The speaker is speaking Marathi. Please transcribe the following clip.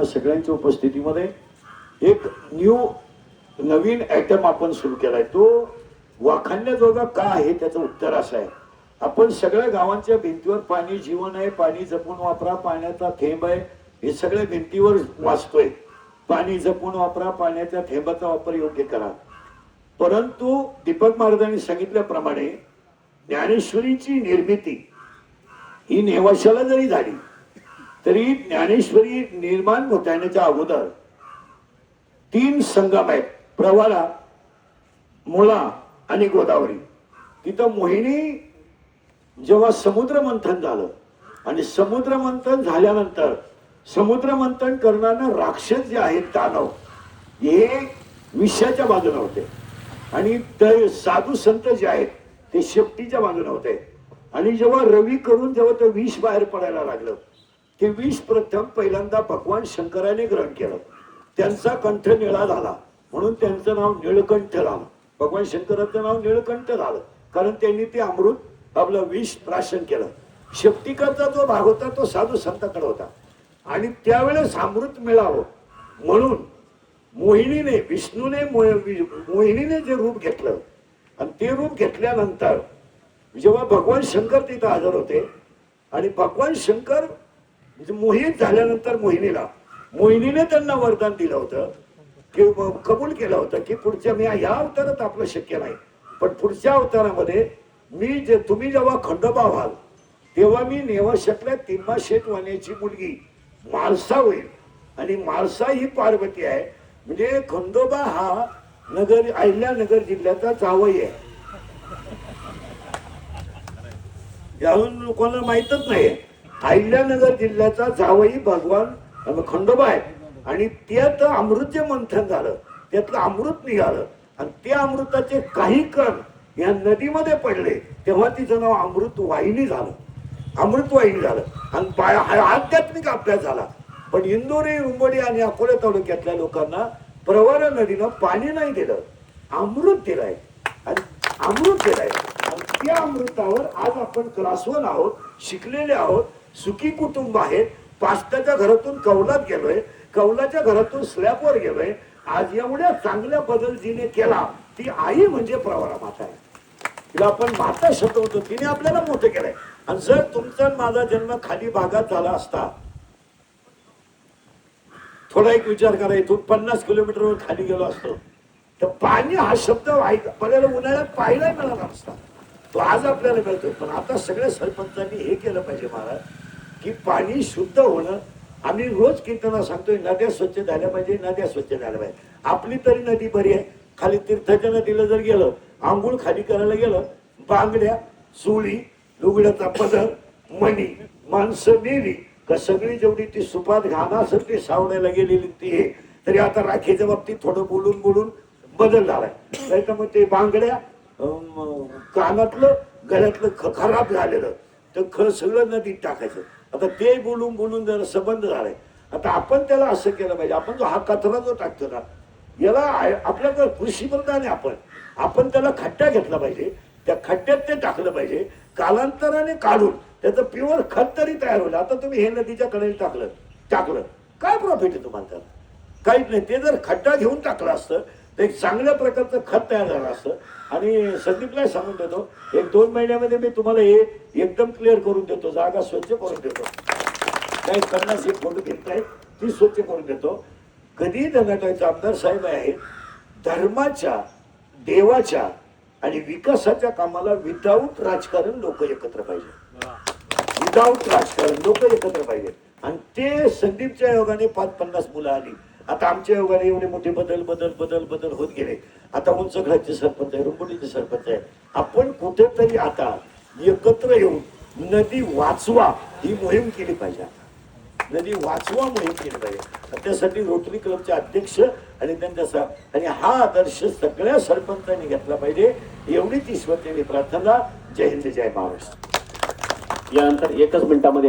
सगळ्यांच्या उपस्थितीमध्ये एक नवीन आयटम आपण सुरू केलाय. तो वाखाणण्याजोगा का आहे त्याचं उत्तर असं आहे. आपण सगळ्या गावांच्या भिंतीवर पाणी जीवन आहे, पाणी जपून वापरा, पाण्याचा थेंब आहे, हे सगळ्या भिंतीवर वाचतोय. पाणी जपून वापरा, पाण्याच्या थेंबाचा वापर योग्य करा. परंतु दीपक महाराजांनी सांगितल्याप्रमाणे ज्ञानेश्वरीची निर्मिती ही नेवाशाला जरी झाली तरी ज्ञानेश्वरी निर्माण होण्याच्या अगोदर 3 संगम आहेत, प्रवरा, मुळा आणि गोदावरी. तिथं मोहिनी जेव्हा समुद्र मंथन झालं आणि समुद्र मंथन झाल्यानंतर समुद्र मंथन करणारे राक्षस जे आहेत दानव हे विषाच्या बाजूने होते आणि ते साधू संत जे आहेत ते शेपटीच्या बाजूने होते. आणि जेव्हा रवी करून जेव्हा ते विष बाहेर पडायला लागलं ते विष प्रथम पहिल्यांदा भगवान शंकराने ग्रहण केलं. त्यांचा कंठ निळा झाला म्हणून त्यांचं नाव निळकंठ झालं. भगवान शंकराचं नाव निळकंठ झालं कारण त्यांनी ते अमृत आपलं विष प्राशन केलं. शेपटीकाचा जो भाग होता तो साधू संताकडे होता आणि त्यावेळेस अमृत मिळावं म्हणून मोहिनीने विष्णूने मोहिनीने जे रूप घेतलं आणि ते रूप घेतल्यानंतर जेव्हा भगवान शंकर तिथं हजर होते आणि भगवान शंकर मोहित झाल्यानंतर मोहिनीने त्यांना वरदान दिलं होतं की कबूल केलं होतं की पुढच्या मी या अवतारात आपलं शक्य नाही पण पुढच्या अवतारामध्ये तुम्ही जेव्हा खंडोबा व्हाल तेव्हा मी नेवाशातल्या तिम्मा शेटवाण्याची मुलगी माळसा होईल आणि माळसा ही पार्वती आहे. म्हणजे खंडोबा हा अहिल्यानगर जिल्ह्याचा जावई आहे. याहून लोकांना माहितच नाही. अहिल्यानगर जिल्ह्याचा जावई भगवान खंडोबा आहे आणि त्यात अमृत जे मंथन झालं त्यातलं अमृत निघालं आणि त्या अमृताचे काही कण या नदीमध्ये पडले तेव्हा तिचं नाव अमृत वाहिनी झालं. आणि आध्यात्मिक अभ्यास झाला. पण इंदोरी, उंबडी आणि अकोले तालुक्यातल्या लोकांना प्रवरा नदीनं पाणी नाही दिलं, अमृत दिलंय आणि त्या अमृतावर आज आपण क्लासवन आहोत, शिकलेले आहोत, सुखी कुटुंब आहेत. पास्त्याच्या घरातून कौलात गेलोय, कौलाच्या घरातून स्लॅबवर गेलोय. आज एवढ्या चांगल्या बदल जिने केला ती आई म्हणजे प्रवरा माता आहे. तिला आपण माता शब्द तिने आपल्याला मोठं केलंय. आणि जर तुमचा माझा जन्म खाली भागात झाला असता, थोडा एक विचार करा, इथून 50 किलोमीटरवर खाली गेलो असतो तर पाणी हा शब्द आपल्याला उन्हाळ्यात पाहायला मिळाला असता. तो आज आपल्याला मिळतोय. पण आता सगळ्या सरपंचांनी हे केलं पाहिजे महाराज की पाणी शुद्ध होणं. आम्ही रोज कीर्तना सांगतोय नद्या स्वच्छ झाल्या पाहिजे, नद्या स्वच्छ झाल्या पाहिजे. आपली तरी नदी बरी आहे. खाली तीर्थाच्या नदीला जर गेलं, आंघोळ खाली करायला गेलं, बांगड्या, चोळी, लुगड्याचा पदर, मणी, माणसं मेली का सगळी जेवढी ती सुपात घाण असेल ती सावडायला गेलेली ती. तरी आता राखीच्या बाबतीत थोडं बोलून बदल झालाय. नाही तर मग ते बांगड्या, कानातलं, गळ्यातलं खराब झालेलं तर सगळं नदीत टाकायचं. आता ते बोलून जरा संबंध झालाय. आता आपण त्याला असं केलं पाहिजे. आपण जो हा कचरा जो टाकतो ना याला आपल्याकडे कृषी प्रधान आहे. आपण त्याला खड्डा घेतला पाहिजे, त्या खड्ड्यात ते टाकलं पाहिजे. कालांतराने काढून त्याचं प्युअर खत तरी तयार होईल. आता तुम्ही हे नदीच्या कडेला टाकलं काय प्रॉफिट आहे तुम्हाला? त्याला काहीच नाही. ते जर खड्डा घेऊन टाकलं असतं तर एक चांगल्या प्रकारचं खत तयार झालं असतं. आणि संदीपला सांगून देतो 1-2 महिन्यामध्ये मी तुम्हाला हे एकदम क्लिअर करून देतो, जागा स्वच्छ करून देतो. काही 50 फोटो घेताय ती स्वच्छ करून देतो. कधी धनाटायचा आमदार साहेब आहे. धर्माच्या, देवाच्या आणि विकासाच्या कामाला विदाऊट राजकारण लोक एकत्र पाहिजे. आणि ते संदीपच्या योगाने 5-50 मुलं आली. आता आमच्या योगाने एवढे मोठे बदल होत गेले. आता उंचखळाचे सरपंच आहे, रुंबडीचे सरपंच आहे. आपण कुठेतरी आता एकत्र येऊन नदी वाचवा ही मोहीम केली पाहिजे. त्यासाठी रोटरी क्लबचे अध्यक्ष आणि आणि हा आदर्श सगळ्या सरपंचांनी घेतला पाहिजे एवढीच ईश्वरचरणी प्रार्थना. जय हिंद, जय महाराष्ट्र. यानंतर 1 मिनिटामध्ये